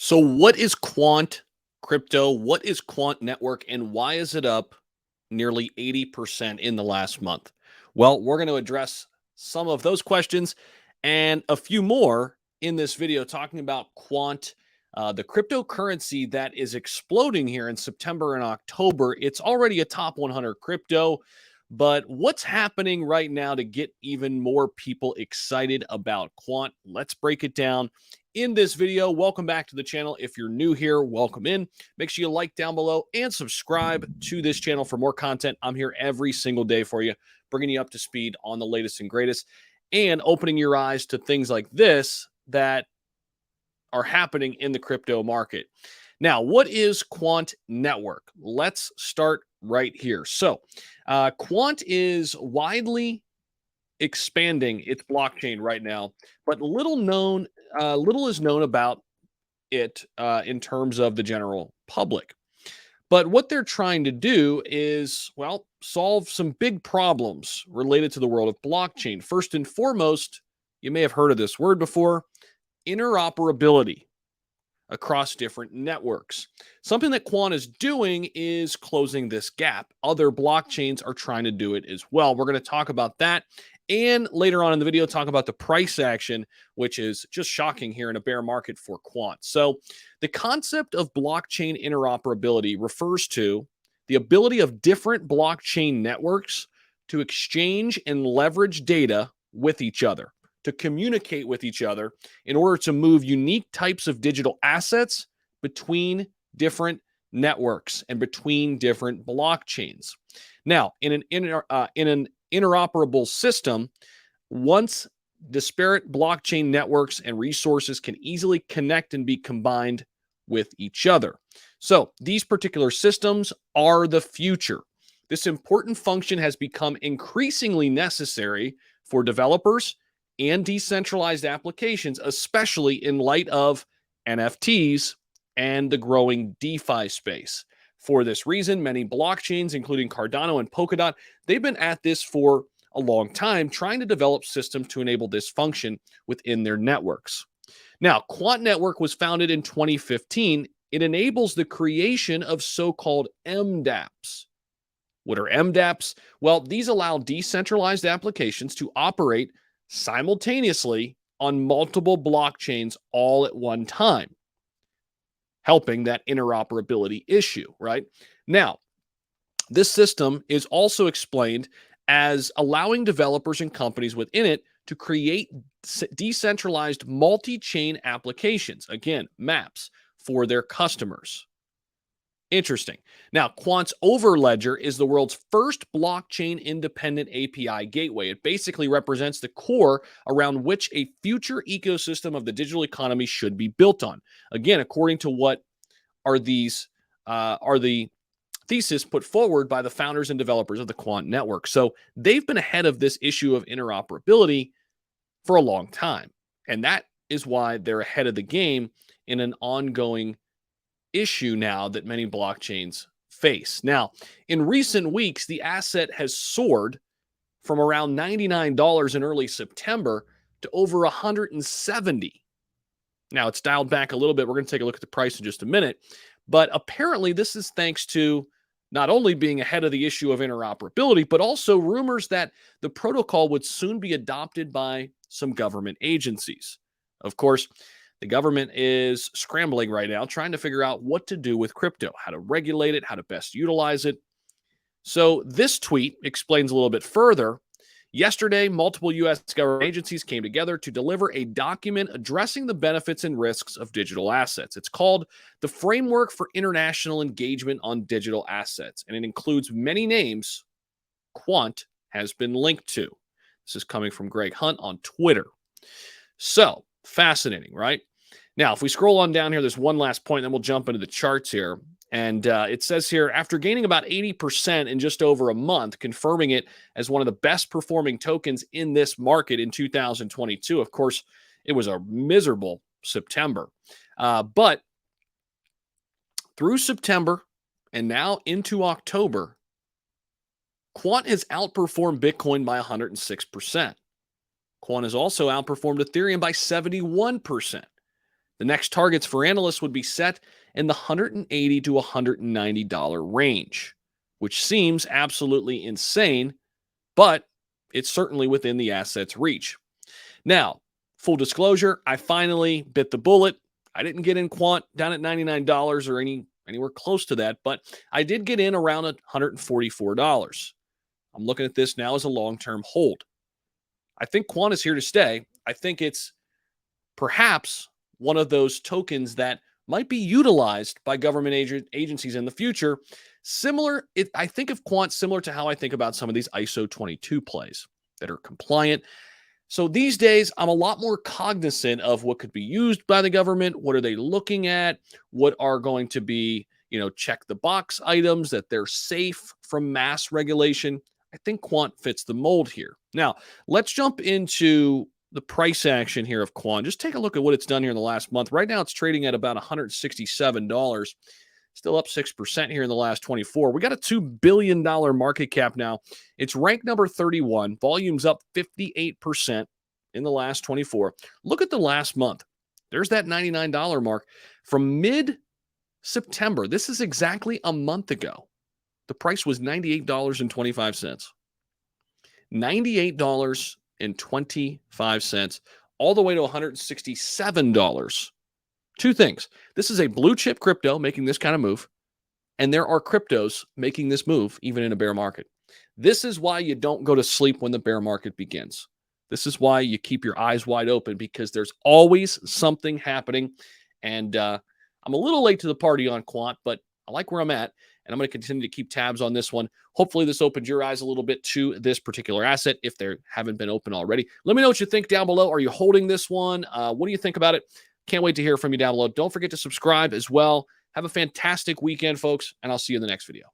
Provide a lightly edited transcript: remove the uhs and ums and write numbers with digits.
So, what is Quant Crypto? What is Quant Network? And why is it up nearly 80% in the last month? Well, we're going to address some of those questions and a few more in this video talking about Quant, the cryptocurrency that is exploding here in September and October. It's already a top 100 crypto. But what's happening right now to get even more people excited about Quant? Let's break it down in this video. Welcome back to the channel. If you're new here, welcome in. Make sure you like down below and subscribe to this channel for more content. I'm here every single day for you, bringing you up to speed on the latest and greatest and opening your eyes to things like this that are happening in the crypto market. Now, what is Quant Network? Let's start right here. So, Quant is widely expanding its blockchain right now, but little is known about it in terms of the general public. But what they're trying to do is, well, solve some big problems related to the world of blockchain. First and foremost, you may have heard of this word before: interoperability across different networks. Something that Quant is doing is closing this gap. Other blockchains are trying to do it as well. We're going to talk about that. And later on in the video, talk about the price action, which is just shocking here in a bear market for Quant. So the concept of blockchain interoperability refers to the ability of different blockchain networks to exchange and leverage data with each other, to communicate with each other in order to move unique types of digital assets between different networks and between different blockchains. Now, in an interoperable system, once disparate blockchain networks and resources can easily connect and be combined with each other. So these particular systems are the future. This important function has become increasingly necessary for developers and decentralized applications, especially in light of NFTs and the growing DeFi space. For this reason, many blockchains, including Cardano and Polkadot, they've been at this for a long time, trying to develop systems to enable this function within their networks. Now, Quant Network was founded in 2015. It enables the creation of so-called MDApps. What are MDApps? Well, these allow decentralized applications to operate simultaneously on multiple blockchains all at one time, helping that interoperability issue, right? Now, this system is also explained as allowing developers and companies within it to create decentralized multi-chain applications, again, maps for their customers. Interesting. Now, Quant's Overledger is the world's first blockchain independent API gateway. It basically represents the core around which a future ecosystem of the digital economy should be built on. Again, according to what are the thesis put forward by the founders and developers of the Quant Network. So they've been ahead of this issue of interoperability for a long time. And that is why they're ahead of the game in an ongoing issue now that many blockchains face. Now, in recent weeks, the asset has soared from around $99 in early September to over $170. Now, it's dialed back a little bit. We're going to take a look at the price in just a minute. But apparently, this is thanks to not only being ahead of the issue of interoperability, but also rumors that the protocol would soon be adopted by some government agencies. Of course, the government is scrambling right now, trying to figure out what to do with crypto, how to regulate it, how to best utilize it. So this tweet explains a little bit further. Yesterday, multiple U.S. government agencies came together to deliver a document addressing the benefits and risks of digital assets. It's called the Framework for International Engagement on Digital Assets, and it includes many names Quant has been linked to. This is coming from Greg Hunt on Twitter. So, fascinating, right? Now, if we scroll on down here, there's one last point, then we'll jump into the charts here. And it says here, after gaining about 80% in just over a month, confirming it as one of the best performing tokens in this market in 2022. Of course, it was a miserable September. But through September and now into October, Quant has outperformed Bitcoin by 106%. Quant has also outperformed Ethereum by 71%. The next targets for analysts would be set in the $180 to $190 range, which seems absolutely insane, but it's certainly within the asset's reach. Now, full disclosure, I finally bit the bullet. I didn't get in Quant down at $99 or anywhere close to that, but I did get in around $144. I'm looking at this now as a long-term hold. I think Quant is here to stay. I think it's perhaps one of those tokens that might be utilized by government agencies in the future. I think of Quant similar to how I think about some of these ISO 22 plays that are compliant. So these days, I'm a lot more cognizant of what could be used by the government. What are they looking at? What are going to be, check the box items that they're safe from mass regulation? I think Quant fits the mold here. Now, let's jump into the price action here of Quant. Just take a look at what it's done here in the last month. Right now, it's trading at about $167. Still up 6% here in the last 24. We got a $2 billion market cap now. It's ranked number 31. Volume's up 58% in the last 24. Look at the last month. There's that $99 mark. From mid-September, this is exactly a month ago, the price was $98.25. $98.25, all the way to $167. Two things. This is a blue chip crypto making this kind of move, and there are cryptos making this move even in a bear market. This is why you don't go to sleep when the bear market begins. This is why you keep your eyes wide open, because there's always something happening. And I'm a little late to the party on Quant, but I like where I'm at, and I'm going to continue to keep tabs on this one. Hopefully this opens your eyes a little bit to this particular asset if they haven't been open already. Let me know what you think down below. Are you holding this one? What do you think about it? Can't wait to hear from you down below. Don't forget to subscribe as well. Have a fantastic weekend, folks, and I'll see you in the next video.